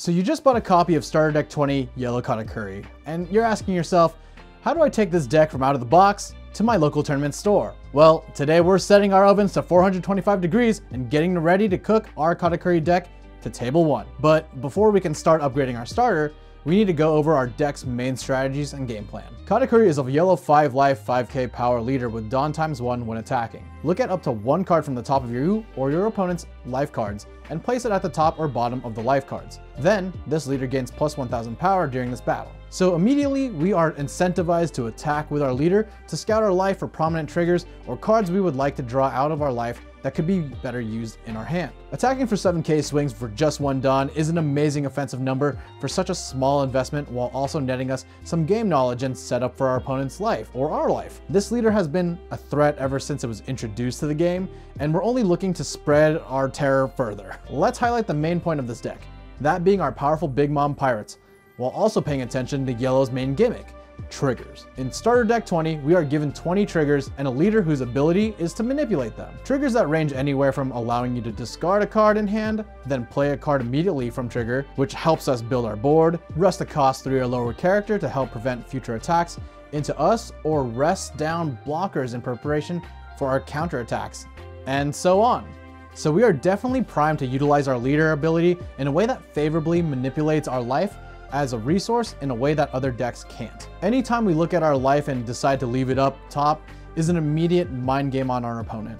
So you just bought a copy of Starter Deck 20 Yellow Katakuri, and you're asking yourself, how do I take this deck from out of the box to my local tournament store? Well, today we're setting our ovens to 425 degrees and getting ready to cook our Katakuri deck to table 1. But before we can start upgrading our starter, we need to go over our deck's main strategies and game plan. Katakuri is a yellow 5 life 5k power leader with Dawn ×1 when attacking. Look at up to 1 card from the top of you or your opponent's life cards and place it at the top or bottom of the life cards. Then, this leader gains plus 1000 power during this battle. So immediately, we are incentivized to attack with our leader to scout our life for prominent triggers or cards we would like to draw out of our life that could be better used in our hand. Attacking for 7k swings for just 1 Dawn is an amazing offensive number for such a small investment while also netting us some game knowledge and setup for our opponent's life or our life. This leader has been a threat ever since it was introduced to the game, and we're only looking to spread our terror further. Let's highlight the main point of this deck, that being our powerful Big Mom Pirates, while also paying attention to Yellow's main gimmick, triggers. In Starter Deck 20, we are given 20 triggers and a leader whose ability is to manipulate them. Triggers that range anywhere from allowing you to discard a card in hand, then play a card immediately from trigger, which helps us build our board, rest a cost 3 or lower character to help prevent future attacks into us, or rest down blockers in preparation for our counter attacks, and so on. So we are definitely primed to utilize our leader ability in a way that favorably manipulates our life as a resource in a way that other decks can't. Anytime we look at our life and decide to leave it up top is an immediate mind game on our opponent.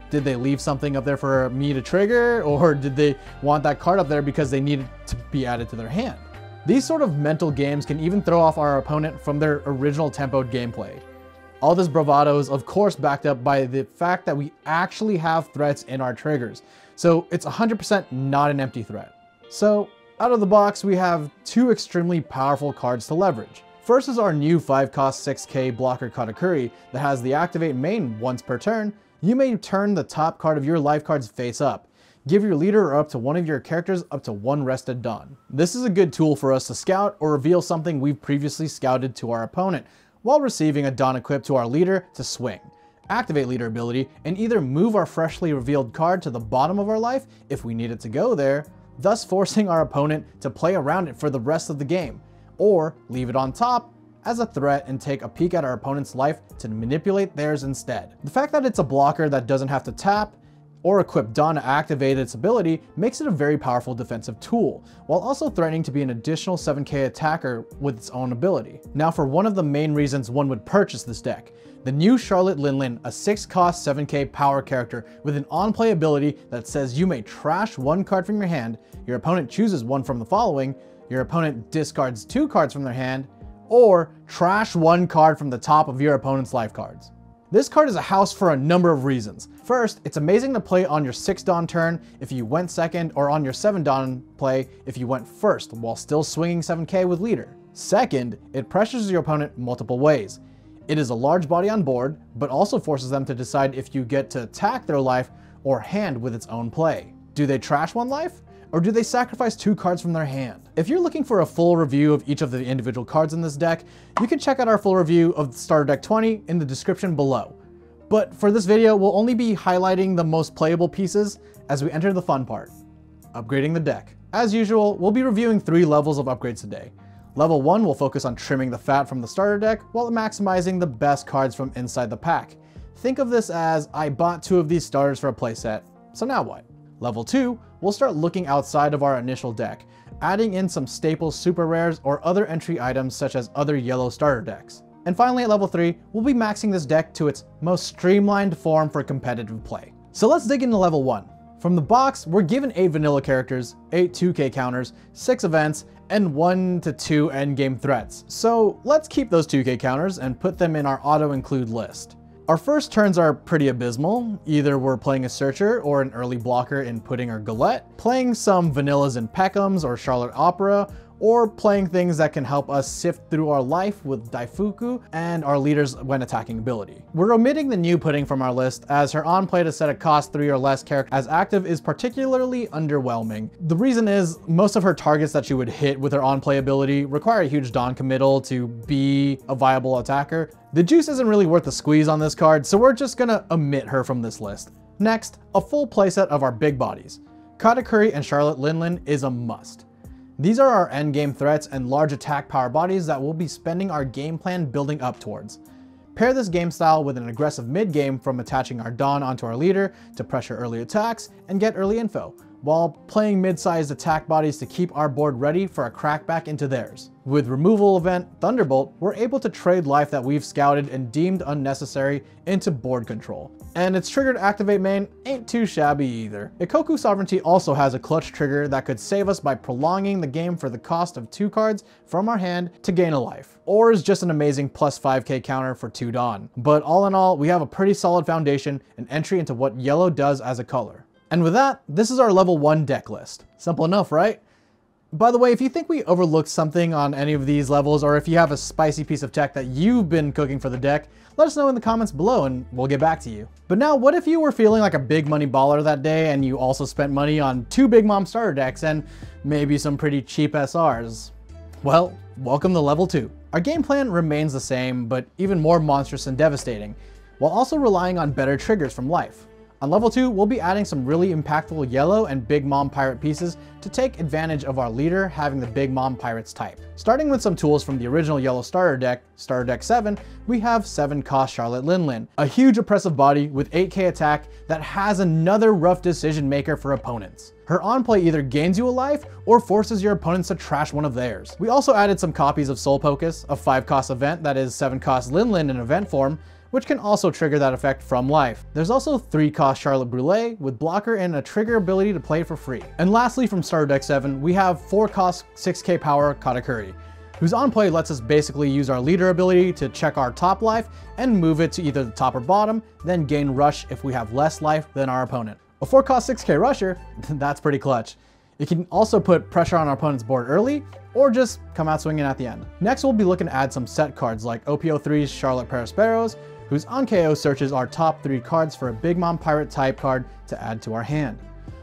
Did they leave something up there for me to trigger, or did they want that card up there because they needed to be added to their hand? These sort of mental games can even throw off our opponent from their original tempoed gameplay. All this bravado is of course backed up by the fact that we actually have threats in our triggers. So it's 100% not an empty threat. So out of the box, we have 2 extremely powerful cards to leverage. First is our new 5-cost 6k blocker Katakuri that has the activate main once per turn. You may turn the top card of your life cards face up. Give your leader or up to one of your characters up to 1 rested Dawn. This is a good tool for us to scout or reveal something we've previously scouted to our opponent, while receiving a Dawn equipped to our leader to swing. Activate leader ability and either move our freshly revealed card to the bottom of our life if we need it to go there, thus forcing our opponent to play around it for the rest of the game, or leave it on top as a threat and take a peek at our opponent's life to manipulate theirs instead. The fact that it's a blocker that doesn't have to tap or equip Dawn to activate its ability makes it a very powerful defensive tool, while also threatening to be an additional 7k attacker with its own ability. Now for one of the main reasons one would purchase this deck, the new Charlotte Linlin, a 6-cost 7k power character with an on-play ability that says you may trash 1 card from your hand, your opponent chooses 1 from the following, your opponent discards 2 cards from their hand, or trash 1 card from the top of your opponent's life cards. This card is a house for a number of reasons. First, it's amazing to play on your 6 Dawn turn if you went second, or on your 7 Dawn play if you went first, while still swinging 7k with leader. Second, it pressures your opponent multiple ways. It is a large body on board, but also forces them to decide if you get to attack their life or hand with its own play. Do they trash 1 life? Or do they sacrifice 2 cards from their hand? If you're looking for a full review of each of the individual cards in this deck, you can check out our full review of Starter Deck 20 in the description below. But for this video, we'll only be highlighting the most playable pieces as we enter the fun part, upgrading the deck. As usual, we'll be reviewing 3 levels of upgrades today. Level 1 will focus on trimming the fat from the starter deck while maximizing the best cards from inside the pack. Think of this as, I bought 2 of these starters for a playset, so now what? Level 2, we'll start looking outside of our initial deck, adding in some staple super rares or other entry items such as other yellow starter decks. And finally at level 3, we'll be maxing this deck to its most streamlined form for competitive play. So let's dig into level 1. From the box, we're given 8 vanilla characters, 8 2k counters, 6 events, and 1 to 2 endgame threats. So let's keep those 2k counters and put them in our auto-include list. Our first turns are pretty abysmal. Either we're playing a Searcher or an early blocker in Pudding or Galette, playing some vanillas in Peckhams or Charlotte Opera, or playing things that can help us sift through our life with Daifuku and our leaders when attacking ability. We're omitting the new Pudding from our list as her on-play to set a cost 3 or less character as active is particularly underwhelming. The reason is most of her targets that she would hit with her on-play ability require a huge Dawn committal to be a viable attacker. The juice isn't really worth the squeeze on this card, so we're just gonna omit her from this list. Next, a full playset of our big bodies. Katakuri and Charlotte Linlin is a must. These are our endgame threats and large attack power bodies that we'll be spending our game plan building up towards. Pair this game style with an aggressive mid-game from attaching our Dawn onto our leader to pressure early attacks and get early info, while playing mid-sized attack bodies to keep our board ready for a crackback into theirs. With removal event Thunderbolt, we're able to trade life that we've scouted and deemed unnecessary into board control. And its trigger to activate main ain't too shabby either. Ikoku Sovereignty also has a clutch trigger that could save us by prolonging the game for the cost of 2 cards from our hand to gain a life, or is just an amazing plus 5k counter for 2 Dawn. But all in all, we have a pretty solid foundation and entry into what yellow does as a color. And with that, this is our level 1 deck list. Simple enough, right? By the way, if you think we overlooked something on any of these levels, or if you have a spicy piece of tech that you've been cooking for the deck, let us know in the comments below and we'll get back to you. But now, what if you were feeling like a big money baller that day and you also spent money on 2 Big Mom starter decks and maybe some pretty cheap SRs? Well, welcome to level 2. Our game plan remains the same, but even more monstrous and devastating, while also relying on better triggers from life. On level 2, we'll be adding some really impactful yellow and Big Mom Pirate pieces to take advantage of our leader having the Big Mom Pirates type. Starting with some tools from the original yellow starter deck 7, we have 7-cost Charlotte Linlin, a huge oppressive body with 8k attack that has another rough decision maker for opponents. Her on-play either gains you a life or forces your opponents to trash one of theirs. We also added some copies of Soul Pocus, a 5-cost event that is 7-cost Linlin in event form, which can also trigger that effect from life. There's also 3-cost Charlotte Brûlée with blocker and a trigger ability to play for free. And lastly, from Starter Deck 7, we have 4-cost 6k power Katakuri, whose on play lets us basically use our leader ability to check our top life and move it to either the top or bottom, then gain rush if we have less life than our opponent. A 4-cost 6k rusher, that's pretty clutch. It can also put pressure on our opponent's board early, or just come out swinging at the end. Next, we'll be looking to add some set cards like OPO3's Charlotte Perisperos, whose on KO searches our top 3 cards for a Big Mom Pirate type card to add to our hand,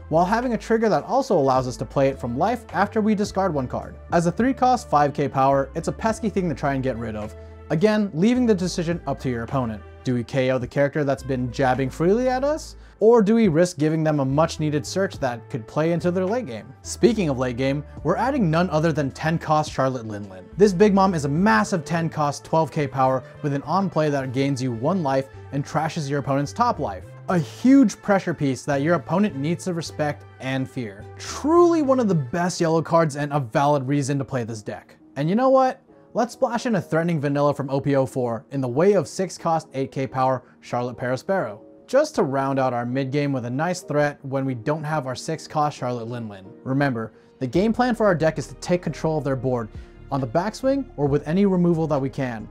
while having a trigger that also allows us to play it from life after we discard 1 card. As a 3-cost 5k power, it's a pesky thing to try and get rid of, again leaving the decision up to your opponent. Do we KO the character that's been jabbing freely at us? Or do we risk giving them a much needed search that could play into their late game? Speaking of late game, we're adding none other than 10-cost Charlotte Linlin. This Big Mom is a massive 10-cost 12k power with an on play that gains you 1 life and trashes your opponent's top life. A huge pressure piece that your opponent needs to respect and fear. Truly one of the best yellow cards and a valid reason to play this deck. And you know what? Let's splash in a threatening vanilla from OPO4 in the way of 6-cost 8k power Charlotte Perispero, just to round out our mid-game with a nice threat when we don't have our 6-cost Charlotte Linlin. Remember, the game plan for our deck is to take control of their board on the backswing or with any removal that we can,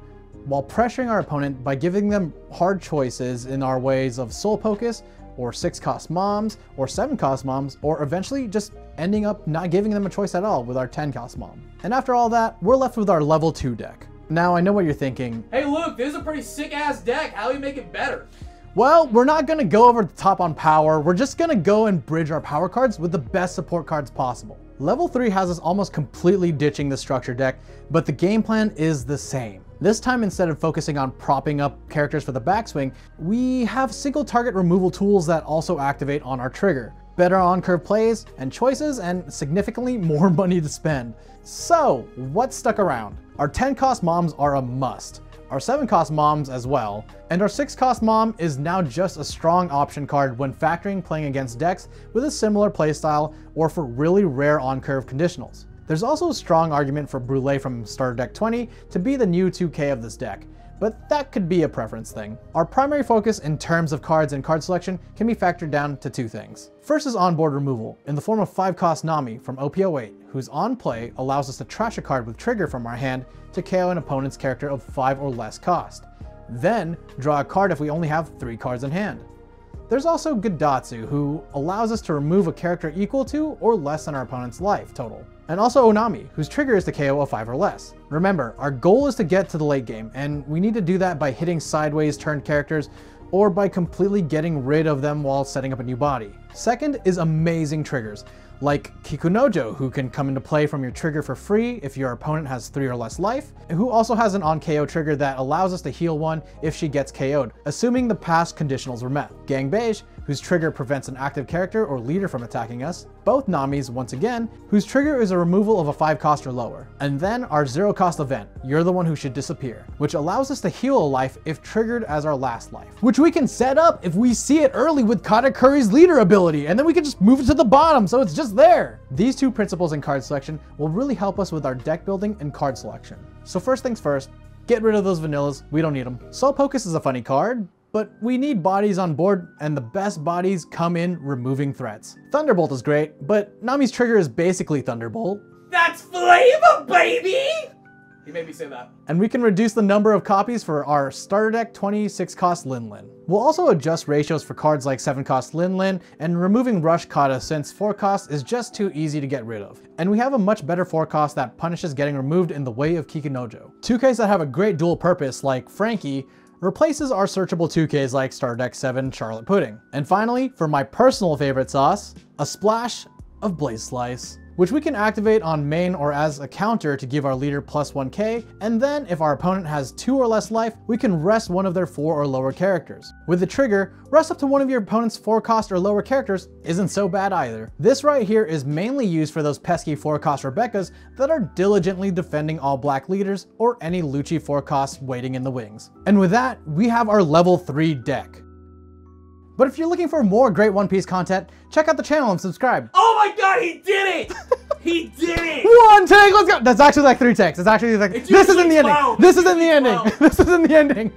while pressuring our opponent by giving them hard choices in our ways of Soul Pocus, or 6-cost moms, or 7-cost moms, or eventually just ending up not giving them a choice at all with our 10-cost mom. And after all that, we're left with our level 2 deck. Now, I know what you're thinking. Hey Luke, this is a pretty sick-ass deck. How do we make it better? Well, we're not gonna go over the top on power. We're just gonna go and bridge our power cards with the best support cards possible. Level 3 has us almost completely ditching the structure deck, but the game plan is the same. This time, instead of focusing on propping up characters for the backswing, we have single target removal tools that also activate on our trigger. Better on-curve plays and choices, and significantly more money to spend. So, what stuck around? Our 10-cost moms are a must. Our 7-cost moms as well, and our 6-cost mom is now just a strong option card when factoring playing against decks with a similar playstyle or for really rare on-curve conditionals. There's also a strong argument for Brûlée from Starter Deck 20 to be the new 2K of this deck, but that could be a preference thing. Our primary focus in terms of cards and card selection can be factored down to 2 things. First is onboard removal, in the form of 5-cost Nami from OPO8, whose on play allows us to trash a card with trigger from our hand to KO an opponent's character of 5 or less cost. Then, draw a card if we only have 3 cards in hand. There's also Godatsu, who allows us to remove a character equal to or less than our opponent's life total. And also Onami, whose trigger is to KO a 5 or less. Remember, our goal is to get to the late game, and we need to do that by hitting sideways turned characters or by completely getting rid of them while setting up a new body. Second is amazing triggers, like Kikunojo, who can come into play from your trigger for free if your opponent has 3 or less life, and who also has an on-KO trigger that allows us to heal 1 if she gets KO'd, assuming the past conditionals were met. Gang Beige, whose trigger prevents an active character or leader from attacking us, both Namis once again, whose trigger is a removal of a 5 cost or lower. And then our 0 cost event, You're the One Who Should Disappear, which allows us to heal a life if triggered as our last life, which we can set up if we see it early with Katakuri's leader ability, and then we can just move it to the bottom so it's just there. These two principles in card selection will really help us with our deck building and card selection. So first things first, get rid of those vanillas, we don't need them. Slowpoke is a funny card, but we need bodies on board, and the best bodies come in removing threats. Thunderbolt is great, but Nami's trigger is basically Thunderbolt. That's flavor, baby! He made me say that. And we can reduce the number of copies for our starter deck 26 cost Lin Lin. We'll also adjust ratios for cards like 7 cost Lin Lin and removing Rush Kata since 4 cost is just too easy to get rid of. And we have a much better 4 cost that punishes getting removed in the way of Kikunojo. 2Ks that have a great dual purpose like Frankie replaces our searchable 2Ks like starter deck 7 Charlotte Pudding. And finally, for my personal favorite sauce, a splash of Blaze Slice, which we can activate on main or as a counter to give our leader plus 1k, and then if our opponent has 2 or less life, we can rest one of their 4 or lower characters. With the trigger, rest up to one of your opponent's 4 cost or lower characters isn't so bad either. This right here is mainly used for those pesky 4 cost Rebekahs that are diligently defending all black leaders or any Lucci 4 costs waiting in the wings. And with that, we have our level 3 deck. But if you're looking for more great One Piece content, check out the channel and subscribe. Oh my god, he did it! He did it! One take, let's go! That's actually like 3 takes. It's actually like, this is in the ending. This is in the ending. This is in the ending.